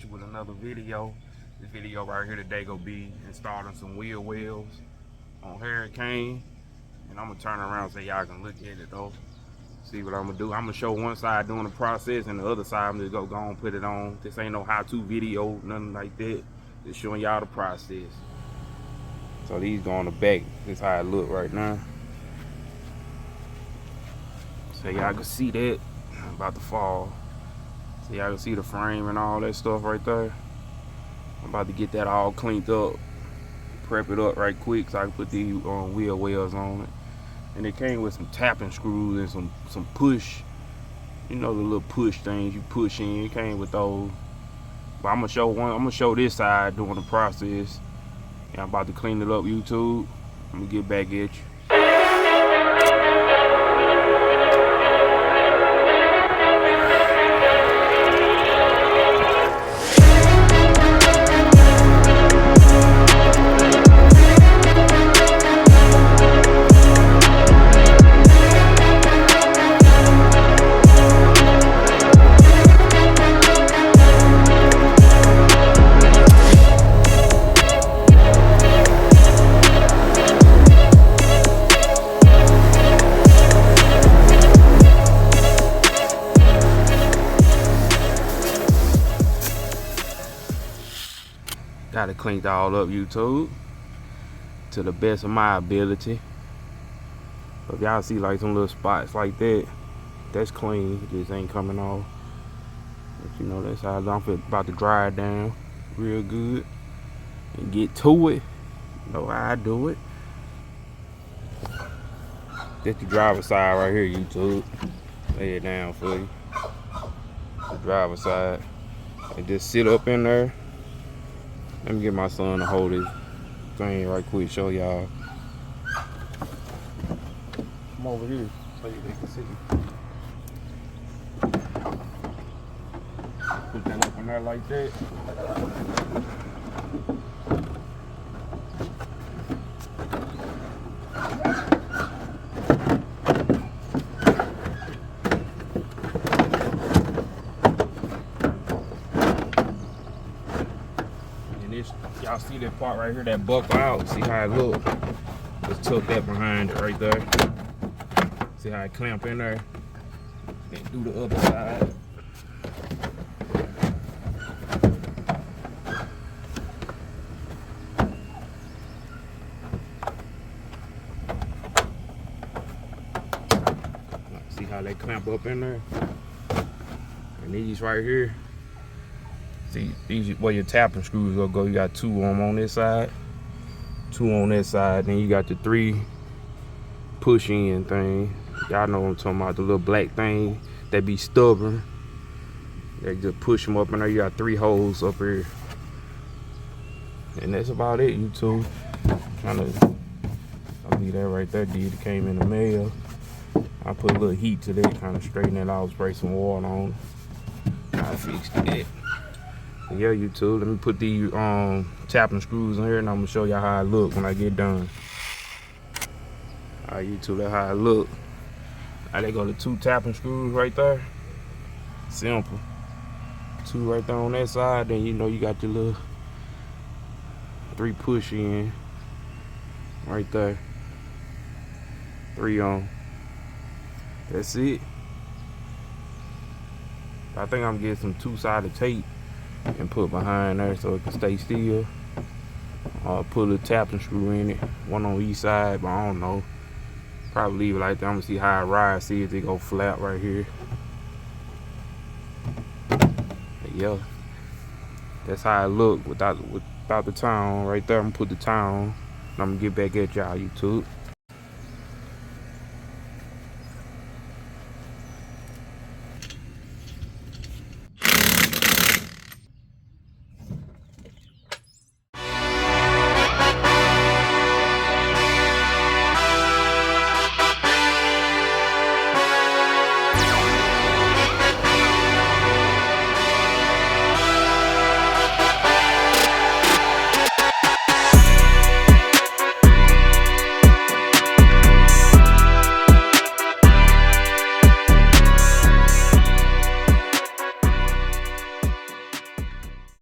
at you with another video. This video right here today gonna be installing some wheel wells on Hurricane, and I'm gonna turn around so y'all can look at it though. See what I'm gonna do. I'm gonna show one side doing the process, and the other side I'm just gonna go and put it on. This ain't no how-to video, nothing like that. Just showing y'all the process. So these go on the back. This is how it look right now. So y'all can see that. I'm about to fall. So y'all can see the frame and all that stuff right there. I'm about to get that all cleaned up. Prep it up right quick so I can put these wheel wells on it. And it came with some tapping screws and some push. You know, the little push things you push in. It came with those. But I'm gonna show this side doing the process. And I'm about to clean it up, YouTube. I'm gonna get back at you. Got to clean it all up, YouTube, to the best of my ability. But if y'all see like some little spots like that, that's clean. It just ain't coming off. But you know, that's how I'm about to dry it down real good and get to it. You know how I do it. That's the driver's side right here, YouTube. Lay it down for you. The driver's side. And just sit up in there. Let me get my son to hold this thing right quick, show y'all. Come over here so you can see. Put that up in there like that. Y'all see that part right here that buckle out? See how it look? Just tuck that behind it right there. See how it clamp in there? Then do the other side. See how they clamp up in there? And these right here. See, these where your tapping screws will go. You got 2 of them on this side, 2 on that side. Then you got the 3 push-in thing. Y'all know what I'm talking about, the little black thing that be stubborn. They just push them up in there. You got 3 holes up here. And that's about it, YouTube. I'll leave that right there, dude. It came in the mail. I put a little heat to that, kind of straighten it out, spray some water on it. I fixed it. Yeah, YouTube, let me put these tapping screws in here and I'm gonna show y'all how it look when I get done. Alright, YouTube, that's how it look. Now they go the 2 tapping screws right there. Simple. 2 right there on that side, then you know you got your little 3 push in right there. 3 on. That's it. I think I'm getting some 2-sided tape and put behind there so it can stay still. Put a tapping screw in it, 1 on each side, but I don't know. Probably leave it like that. I'm gonna see how it rides, see if it go flat right here. But yeah, that's how it look without the tie on right there. I'm gonna put the tie on and I'm gonna get back at y'all, YouTube.